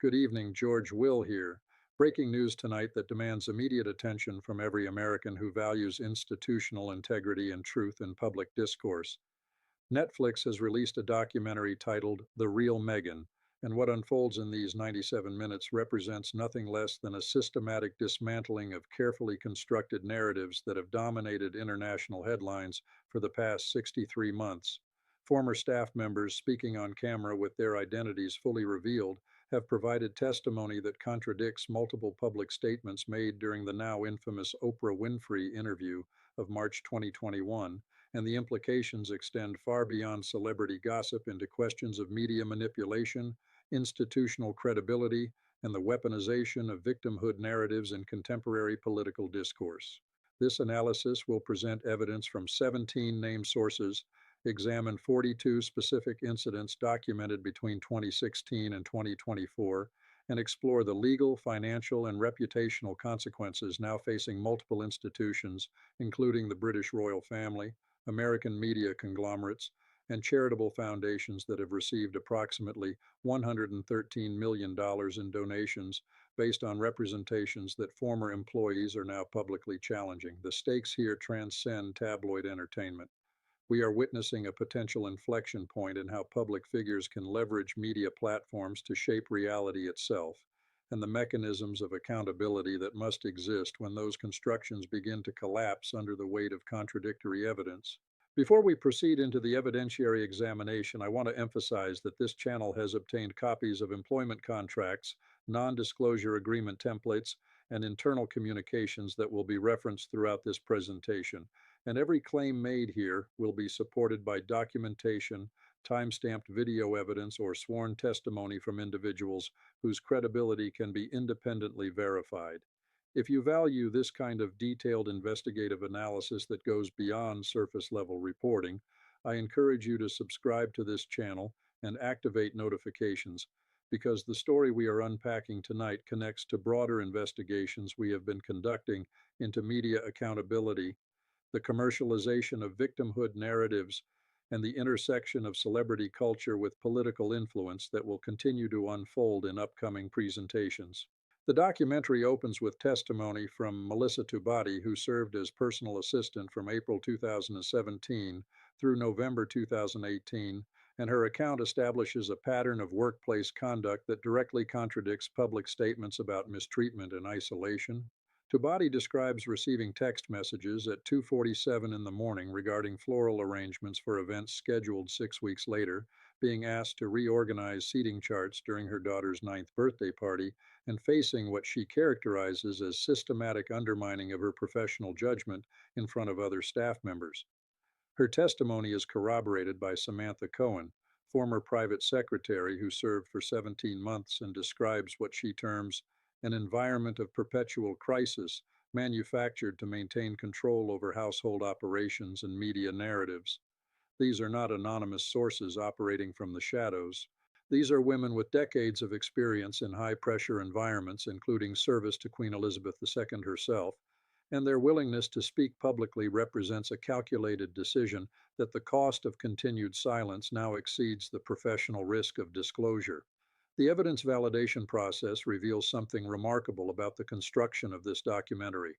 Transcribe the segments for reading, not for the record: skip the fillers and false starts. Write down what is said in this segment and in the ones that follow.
Good evening, George Will here. Breaking news tonight that demands immediate attention from every American who values institutional integrity and truth in public discourse. Netflix has released a documentary titled The Real Meghan, and what unfolds in these 97 minutes represents nothing less than a systematic dismantling of carefully constructed narratives that have dominated international headlines for the past 63 months. Former staff members speaking on camera with their identities fully revealed have provided testimony that contradicts multiple public statements made during the now infamous Oprah Winfrey interview of March 2021, and the implications extend far beyond celebrity gossip into questions of media manipulation, institutional credibility, and the weaponization of victimhood narratives in contemporary political discourse. This analysis will present evidence from 17 named sources, examine 42 specific incidents documented between 2016 and 2024, and explore the legal, financial, and reputational consequences now facing multiple institutions, including the British royal family, American media conglomerates, and charitable foundations that have received approximately $113 million in donations based on representations that former employees are now publicly challenging. The stakes here transcend tabloid entertainment. We are witnessing a potential inflection point in how public figures can leverage media platforms to shape reality itself, and the mechanisms of accountability that must exist when those constructions begin to collapse under the weight of contradictory evidence. Before we proceed into the evidentiary examination, I want to emphasize that this channel has obtained copies of employment contracts, non-disclosure agreement templates, and internal communications that will be referenced throughout this presentation, and every claim made here will be supported by documentation, time-stamped video evidence, or sworn testimony from individuals whose credibility can be independently verified. If you value this kind of detailed investigative analysis that goes beyond surface-level reporting, I encourage you to subscribe to this channel and activate notifications, because the story we are unpacking tonight connects to broader investigations we have been conducting into media accountability, the commercialization of victimhood narratives, and the intersection of celebrity culture with political influence that will continue to unfold in upcoming presentations. The documentary opens with testimony from Melissa Tubati, who served as personal assistant from April 2017 through November 2018, and her account establishes a pattern of workplace conduct that directly contradicts public statements about mistreatment and isolation. Tubati describes receiving text messages at 2:47 in the morning regarding floral arrangements for events scheduled 6 weeks later, being asked to reorganize seating charts during her daughter's ninth birthday party, and facing what she characterizes as systematic undermining of her professional judgment in front of other staff members. Her testimony is corroborated by Samantha Cohen, former private secretary who served for 17 months, and describes what she terms an environment of perpetual crisis manufactured to maintain control over household operations and media narratives. These are not anonymous sources operating from the shadows. These are women with decades of experience in high pressure environments, including service to Queen Elizabeth II herself, and their willingness to speak publicly represents a calculated decision that the cost of continued silence now exceeds the professional risk of disclosure. The evidence validation process reveals something remarkable about the construction of this documentary.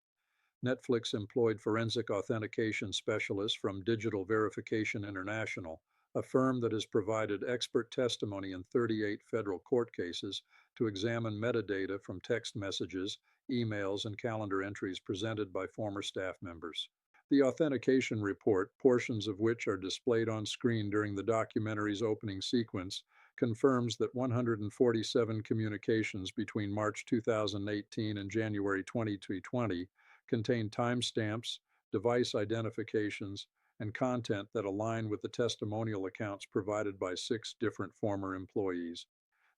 Netflix employed forensic authentication specialists from Digital Verification International, a firm that has provided expert testimony in 38 federal court cases, to examine metadata from text messages, emails, and calendar entries presented by former staff members. The authentication report, portions of which are displayed on screen during the documentary's opening sequence, confirms that 147 communications between March 2018 and January 2020 contain timestamps, device identifications, and content that align with the testimonial accounts provided by 6 different former employees.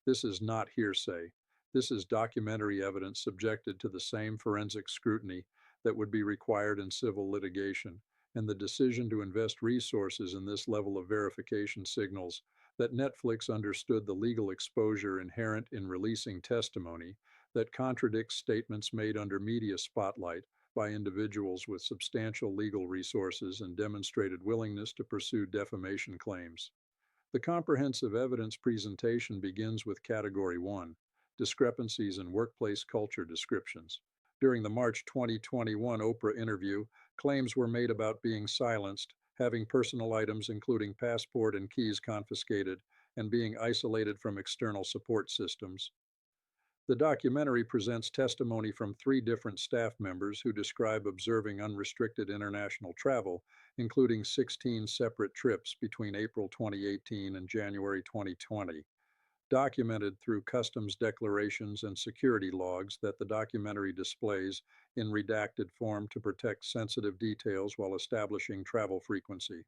This is not hearsay. This is documentary evidence subjected to the same forensic scrutiny that would be required in civil litigation, and the decision to invest resources in this level of verification signals that Netflix understood the legal exposure inherent in releasing testimony that contradicts statements made under media spotlight by individuals with substantial legal resources and demonstrated willingness to pursue defamation claims. The comprehensive evidence presentation begins with Category 1, discrepancies in workplace culture descriptions. During the March 2021 Oprah interview, claims were made about being silenced, having personal items including passport and keys confiscated, and being isolated from external support systems. The documentary presents testimony from three different staff members who describe observing unrestricted international travel, including 16 separate trips between April 2018 and January 2020, documented through customs declarations and security logs that the documentary displays in redacted form to protect sensitive details while establishing travel frequency.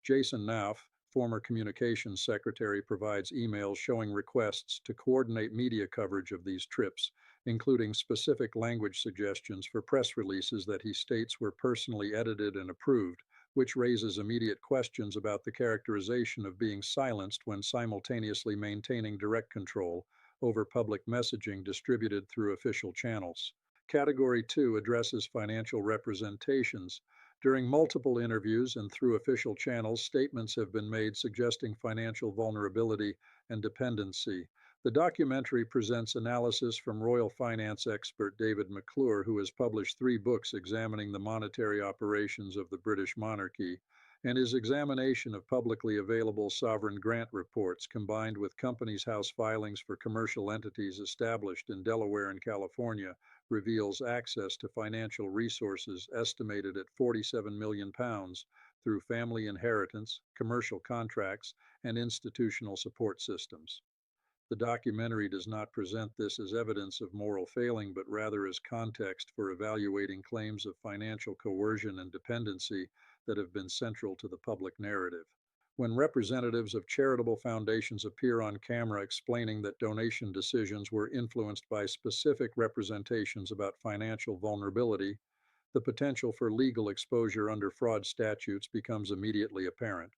Jason Nauf, former communications secretary, provides emails showing requests to coordinate media coverage of these trips, including specific language suggestions for press releases that he states were personally edited and approved, which raises immediate questions about the characterization of being silenced when simultaneously maintaining direct control over public messaging distributed through official channels. Category 2 addresses financial representations. During multiple interviews and through official channels, statements have been made suggesting financial vulnerability and dependency. The documentary presents analysis from royal finance expert David McClure, who has published 3 books examining the monetary operations of the British monarchy, and his examination of publicly available sovereign grant reports combined with Companies House filings for commercial entities established in Delaware and California reveals access to financial resources estimated at £47 million through family inheritance, commercial contracts, and institutional support systems. The documentary does not present this as evidence of moral failing, but rather as context for evaluating claims of financial coercion and dependency that have been central to the public narrative. When representatives of charitable foundations appear on camera explaining that donation decisions were influenced by specific representations about financial vulnerability, the potential for legal exposure under fraud statutes becomes immediately apparent.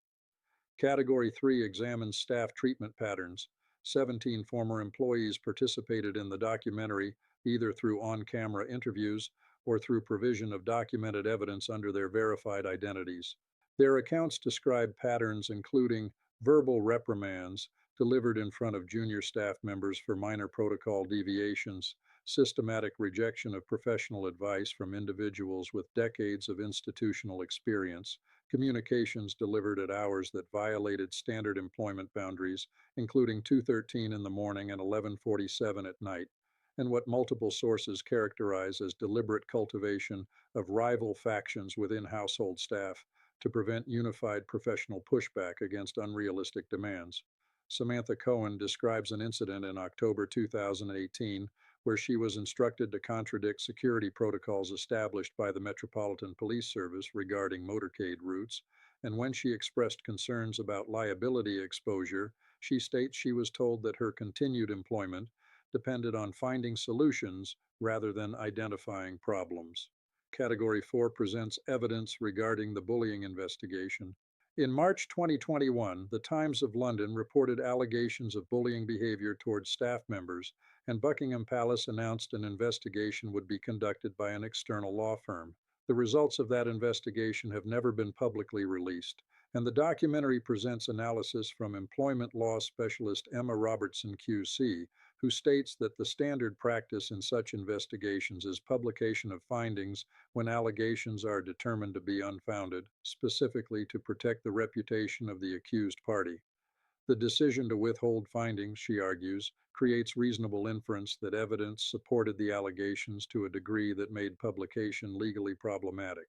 Category 3 examines staff treatment patterns. 17 former employees participated in the documentary, either through on-camera interviews or through provision of documented evidence under their verified identities. Their accounts describe patterns including verbal reprimands delivered in front of junior staff members for minor protocol deviations, systematic rejection of professional advice from individuals with decades of institutional experience, communications delivered at hours that violated standard employment boundaries, including 2:13 in the morning and 11:47 at night, and what multiple sources characterize as deliberate cultivation of rival factions within household staff to prevent unified professional pushback against unrealistic demands. Samantha Cohen describes an incident in October 2018 where she was instructed to contradict security protocols established by the Metropolitan Police Service regarding motorcade routes, and when she expressed concerns about liability exposure, she states she was told that her continued employment depended on finding solutions rather than identifying problems. Category 4 presents evidence regarding the bullying investigation. In March 2021, the Times of London reported allegations of bullying behavior towards staff members, and Buckingham Palace announced an investigation would be conducted by an external law firm. The results of that investigation have never been publicly released, and the documentary presents analysis from employment law specialist Emma Robertson QC, who states that the standard practice in such investigations is publication of findings when allegations are determined to be unfounded, specifically to protect the reputation of the accused party. The decision to withhold findings, she argues, creates reasonable inference that evidence supported the allegations to a degree that made publication legally problematic.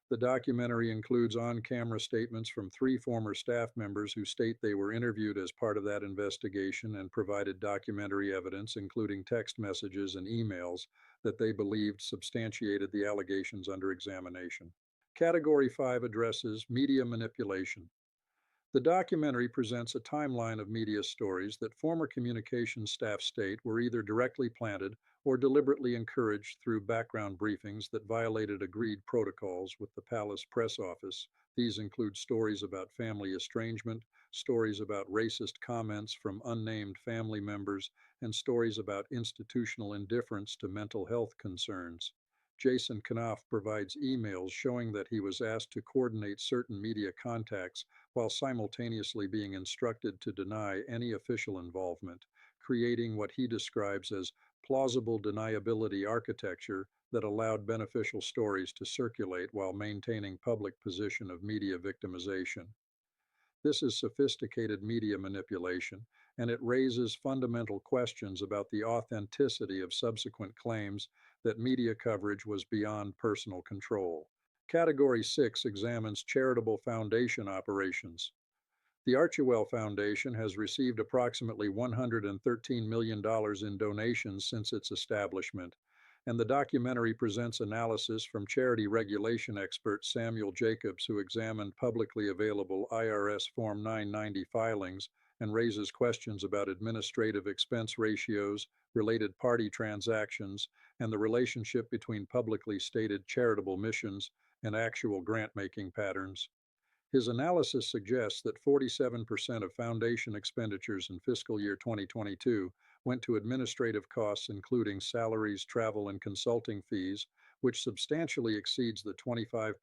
The documentary includes on-camera statements from 3 former staff members who state they were interviewed as part of that investigation and provided documentary evidence, including text messages and emails, that they believed substantiated the allegations under examination. Category 5 addresses media manipulation. The documentary presents a timeline of media stories that former communications staff state were either directly planted or deliberately encouraged through background briefings that violated agreed protocols with the palace press office. These include stories about family estrangement, stories about racist comments from unnamed family members, and stories about institutional indifference to mental health concerns. Jason Knopf provides emails showing that he was asked to coordinate certain media contacts while simultaneously being instructed to deny any official involvement, creating what he describes as plausible deniability architecture that allowed beneficial stories to circulate while maintaining public position of media victimization. This is sophisticated media manipulation, and it raises fundamental questions about the authenticity of subsequent claims that media coverage was beyond personal control. Category 6 examines charitable foundation operations. The Archewell Foundation has received approximately $113 million in donations since its establishment, and the documentary presents analysis from charity regulation expert Samuel Jacobs, who examined publicly available IRS Form 990 filings and raises questions about administrative expense ratios, related party transactions, and the relationship between publicly stated charitable missions and actual grant-making patterns. His analysis suggests that 47% of foundation expenditures in fiscal year 2022 went to administrative costs, including salaries, travel, and consulting fees, which substantially exceeds the 25%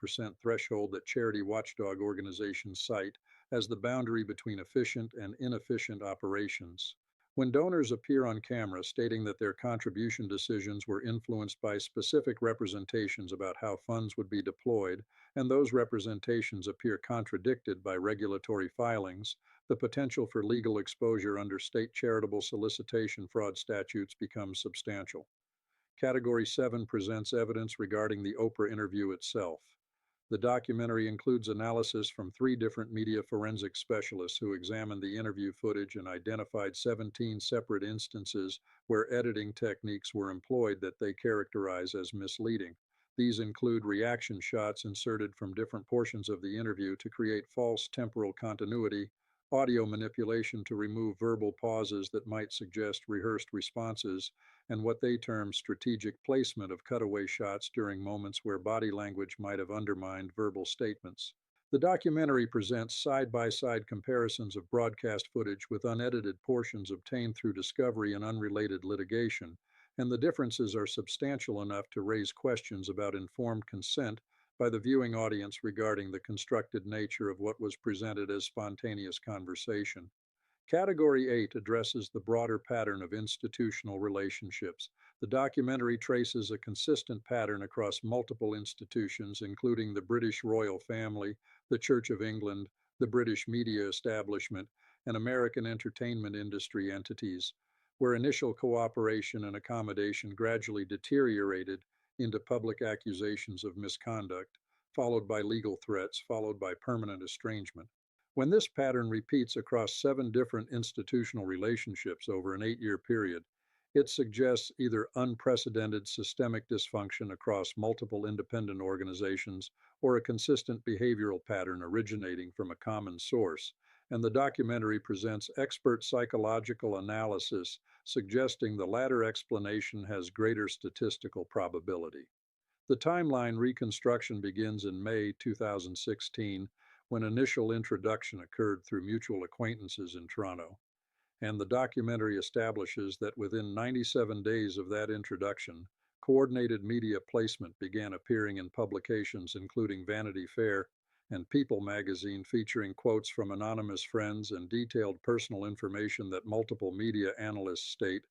threshold that charity watchdog organizations cite as the boundary between efficient and inefficient operations. When donors appear on camera stating that their contribution decisions were influenced by specific representations about how funds would be deployed, and those representations appear contradicted by regulatory filings, the potential for legal exposure under state charitable solicitation fraud statutes becomes substantial. Category 7 presents evidence regarding the Oprah interview itself. The documentary includes analysis from 3 different media forensic specialists who examined the interview footage and identified 17 separate instances where editing techniques were employed that they characterize as misleading. These include reaction shots inserted from different portions of the interview to create false temporal continuity, audio manipulation to remove verbal pauses that might suggest rehearsed responses, and what they term strategic placement of cutaway shots during moments where body language might have undermined verbal statements. The documentary presents side by side comparisons of broadcast footage with unedited portions obtained through discovery and unrelated litigation, and the differences are substantial enough to raise questions about informed consent by the viewing audience regarding the constructed nature of what was presented as spontaneous conversation. Category 8 addresses the broader pattern of institutional relationships. The documentary traces a consistent pattern across multiple institutions, including the British royal family, the Church of England, the British media establishment, and American entertainment industry entities, where initial cooperation and accommodation gradually deteriorated into public accusations of misconduct, followed by legal threats, followed by permanent estrangement. When this pattern repeats across 7 different institutional relationships over an 8-year period, it suggests either unprecedented systemic dysfunction across multiple independent organizations or a consistent behavioral pattern originating from a common source. And the documentary presents expert psychological analysis suggesting the latter explanation has greater statistical probability. The timeline reconstruction begins in May 2016 when initial introduction occurred through mutual acquaintances in Toronto, and the documentary establishes that within 97 days of that introduction, coordinated media placement began appearing in publications including Vanity Fair and People magazine, featuring quotes from anonymous friends and detailed personal information that multiple media analysts state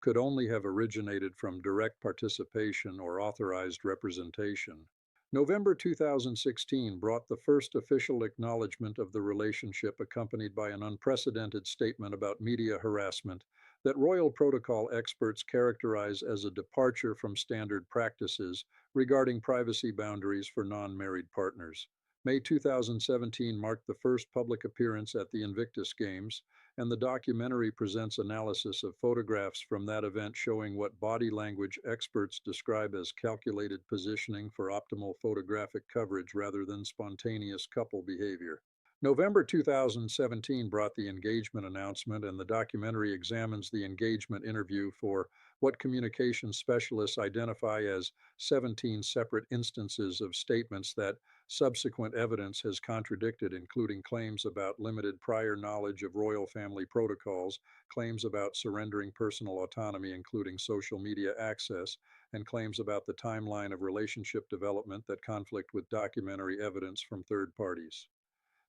could only have originated from direct participation or authorized representation. November 2016 brought the first official acknowledgement of the relationship, accompanied by an unprecedented statement about media harassment that royal protocol experts characterize as a departure from standard practices regarding privacy boundaries for non-married partners. May 2017 marked the first public appearance at the Invictus Games, and the documentary presents analysis of photographs from that event showing what body language experts describe as calculated positioning for optimal photographic coverage rather than spontaneous couple behavior. November 2017 brought the engagement announcement, and the documentary examines the engagement interview for what communications specialists identify as 17 separate instances of statements that subsequent evidence has contradicted, including claims about limited prior knowledge of royal family protocols, claims about surrendering personal autonomy, including social media access, and claims about the timeline of relationship development that conflict with documentary evidence from third parties.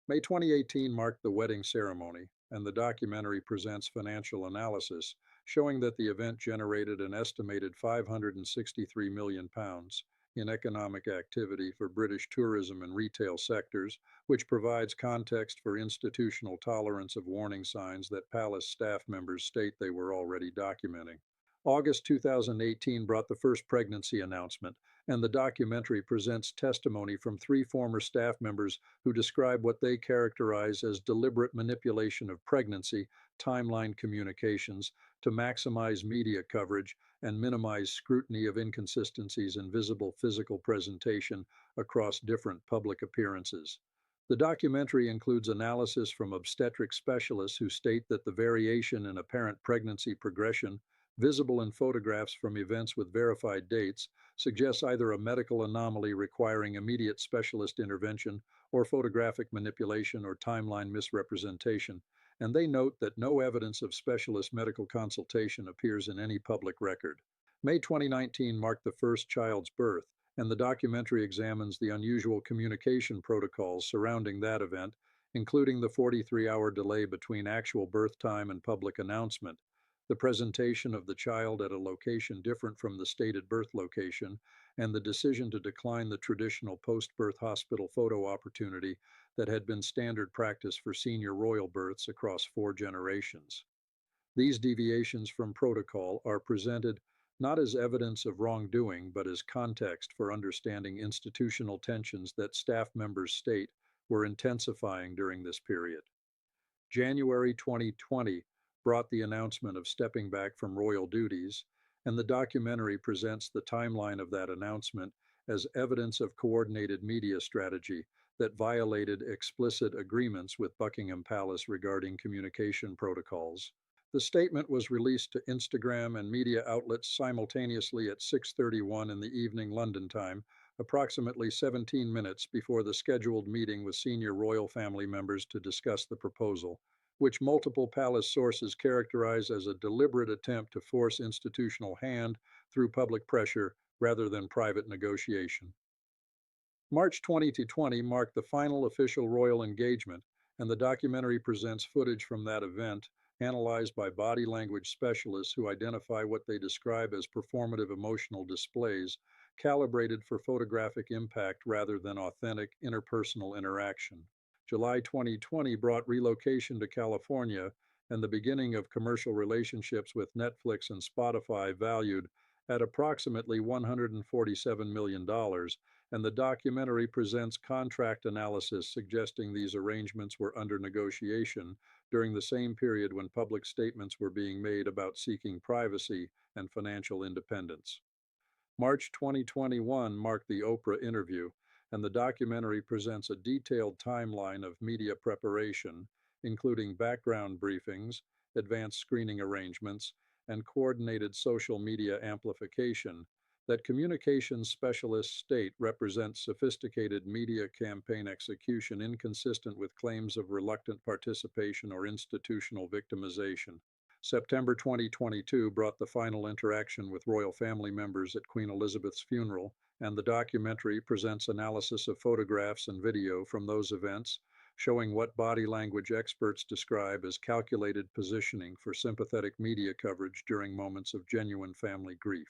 May 2018 marked the wedding ceremony, and the documentary presents financial analysis showing that the event generated an estimated £563 million in economic activity for British tourism and retail sectors, which provides context for institutional tolerance of warning signs that palace staff members state they were already documenting. August 2018 brought the first pregnancy announcement, and the documentary presents testimony from three former staff members who describe what they characterize as deliberate manipulation of pregnancy timeline communications to maximize media coverage and minimize scrutiny of inconsistencies in visible physical presentation across different public appearances. The documentary includes analysis from obstetric specialists who state that the variation in apparent pregnancy progression, visible in photographs from events with verified dates, suggests either a medical anomaly requiring immediate specialist intervention or photographic manipulation or timeline misrepresentation, and they note that no evidence of specialist medical consultation appears in any public record. May 2019 marked the first child's birth, and the documentary examines the unusual communication protocols surrounding that event, including the 43-hour delay between actual birth time and public announcement, the presentation of the child at a location different from the stated birth location, and the decision to decline the traditional post-birth hospital photo opportunity that had been standard practice for senior royal births across 4 generations. These deviations from protocol are presented not as evidence of wrongdoing, but as context for understanding institutional tensions that staff members state were intensifying during this period. January 2020 brought the announcement of stepping back from royal duties, and the documentary presents the timeline of that announcement as evidence of coordinated media strategy that violated explicit agreements with Buckingham Palace regarding communication protocols. The statement was released to Instagram and media outlets simultaneously at 6:31 in the evening London time, approximately 17 minutes before the scheduled meeting with senior royal family members to discuss the proposal, which multiple palace sources characterize as a deliberate attempt to force institutional hand through public pressure rather than private negotiation. March 2020 marked the final official royal engagement, and the documentary presents footage from that event, analyzed by body language specialists who identify what they describe as performative emotional displays, calibrated for photographic impact rather than authentic interpersonal interaction. July 2020 brought relocation to California and the beginning of commercial relationships with Netflix and Spotify valued at approximately $147 million, and the documentary presents contract analysis suggesting these arrangements were under negotiation during the same period when public statements were being made about seeking privacy and financial independence. March 2021 marked the Oprah interview, and the documentary presents a detailed timeline of media preparation, including background briefings, advanced screening arrangements, and coordinated social media amplification that communications specialists state represents sophisticated media campaign execution inconsistent with claims of reluctant participation or institutional victimization. September 2022 brought the final interaction with royal family members at Queen Elizabeth's funeral, and the documentary presents analysis of photographs and video from those events, showing what body language experts describe as calculated positioning for sympathetic media coverage during moments of genuine family grief.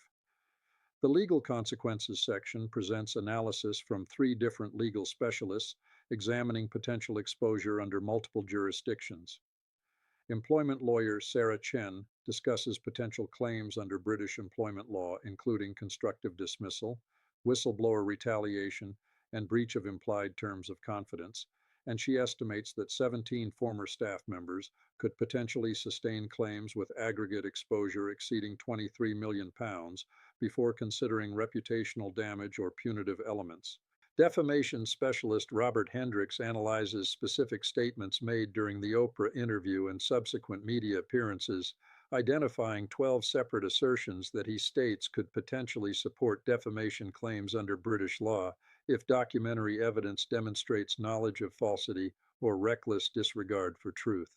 The legal consequences section presents analysis from 3 different legal specialists examining potential exposure under multiple jurisdictions. Employment lawyer Sarah Chen discusses potential claims under British employment law, including constructive dismissal, whistleblower retaliation, and breach of implied terms of confidence, and she estimates that 17 former staff members could potentially sustain claims with aggregate exposure exceeding £23 million before considering reputational damage or punitive elements. Defamation specialist Robert Hendricks analyzes specific statements made during the Oprah interview and subsequent media appearances, identifying 12 separate assertions that he states could potentially support defamation claims under British law if documentary evidence demonstrates knowledge of falsity or reckless disregard for truth.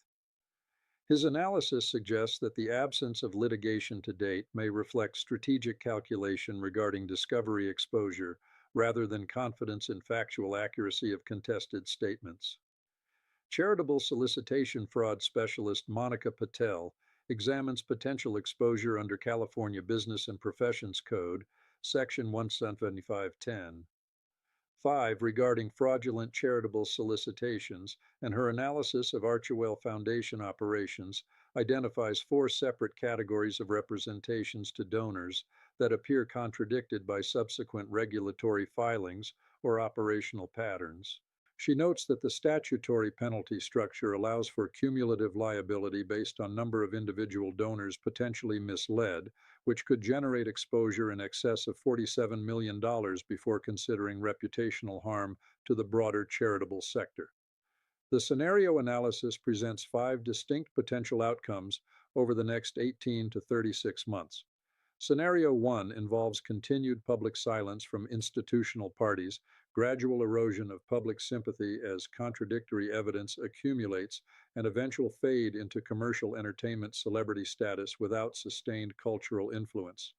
His analysis suggests that the absence of litigation to date may reflect strategic calculation regarding discovery exposure rather than confidence in factual accuracy of contested statements. Charitable solicitation fraud specialist Monica Patel examines potential exposure under California Business and Professions Code, Section 17510. 5. Regarding fraudulent charitable solicitations, and her analysis of Archewell Foundation operations identifies four separate categories of representations to donors that appear contradicted by subsequent regulatory filings or operational patterns. She notes that the statutory penalty structure allows for cumulative liability based on number of individual donors potentially misled, which could generate exposure in excess of $47 million before considering reputational harm to the broader charitable sector. The scenario analysis presents five distinct potential outcomes over the next 18 to 36 months. Scenario 1 involves continued public silence from institutional parties, gradual erosion of public sympathy as contradictory evidence accumulates, and eventual fade into commercial entertainment celebrity status without sustained cultural influence.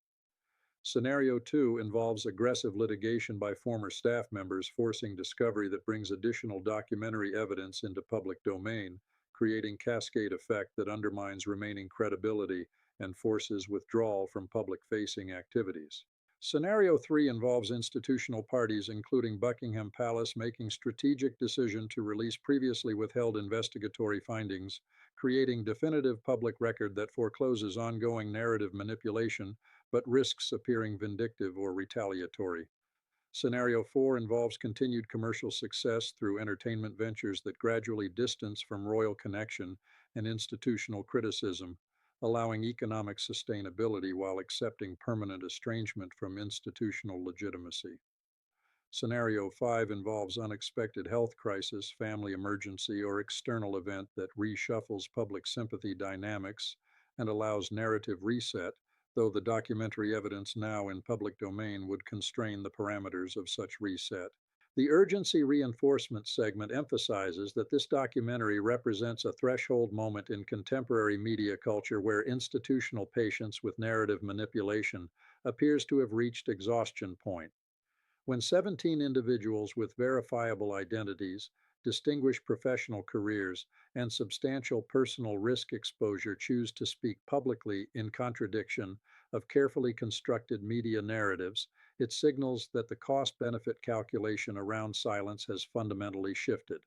Scenario 2 involves aggressive litigation by former staff members forcing discovery that brings additional documentary evidence into public domain, creating cascade effect that undermines remaining credibility and forces withdrawal from public-facing activities. Scenario 3 involves institutional parties, including Buckingham Palace, making strategic decision to release previously withheld investigatory findings, creating definitive public record that forecloses ongoing narrative manipulation but risks appearing vindictive or retaliatory. Scenario 4 involves continued commercial success through entertainment ventures that gradually distance from royal connection and institutional criticism, allowing economic sustainability while accepting permanent estrangement from institutional legitimacy. Scenario 5 involves unexpected health crisis, family emergency, or external event that reshuffles public sympathy dynamics and allows narrative reset, though the documentary evidence now in public domain would constrain the parameters of such reset. The urgency reinforcement segment emphasizes that this documentary represents a threshold moment in contemporary media culture where institutional patience with narrative manipulation appears to have reached exhaustion point. When 17 individuals with verifiable identities, distinguished professional careers, and substantial personal risk exposure choose to speak publicly in contradiction of carefully constructed media narratives, it signals that the cost benefit calculation around silence has fundamentally shifted.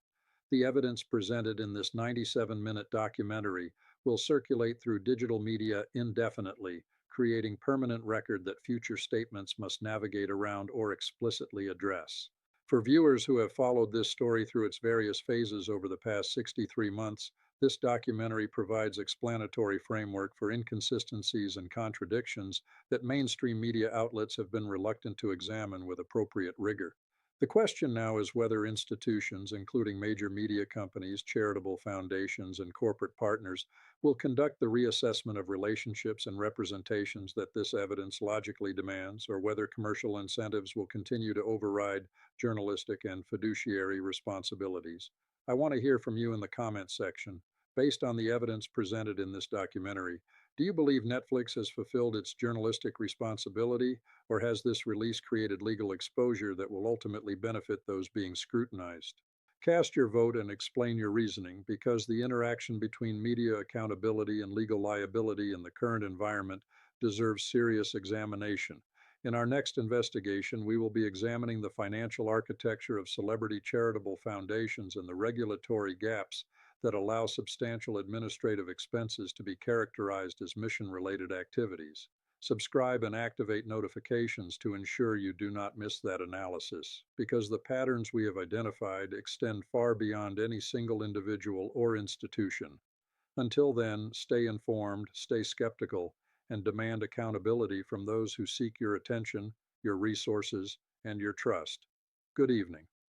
The evidence presented in this 97-minute documentary will circulate through digital media indefinitely, creating permanent record that future statements must navigate around or explicitly address. For viewers who have followed this story through its various phases over the past 63 months, this documentary provides explanatory framework for inconsistencies and contradictions that mainstream media outlets have been reluctant to examine with appropriate rigor. The question now is whether institutions, including major media companies, charitable foundations, and corporate partners, will conduct the reassessment of relationships and representations that this evidence logically demands, or whether commercial incentives will continue to override journalistic and fiduciary responsibilities. I want to hear from you in the comments section. Based on the evidence presented in this documentary, do you believe Netflix has fulfilled its journalistic responsibility, or has this release created legal exposure that will ultimately benefit those being scrutinized? Cast your vote and explain your reasoning, because the interaction between media accountability and legal liability in the current environment deserves serious examination. In our next investigation, we will be examining the financial architecture of celebrity charitable foundations and the regulatory gaps that allow substantial administrative expenses to be characterized as mission-related activities. Subscribe and activate notifications to ensure you do not miss that analysis, because the patterns we have identified extend far beyond any single individual or institution. Until then, stay informed, stay skeptical, and demand accountability from those who seek your attention, your resources, and your trust. Good evening.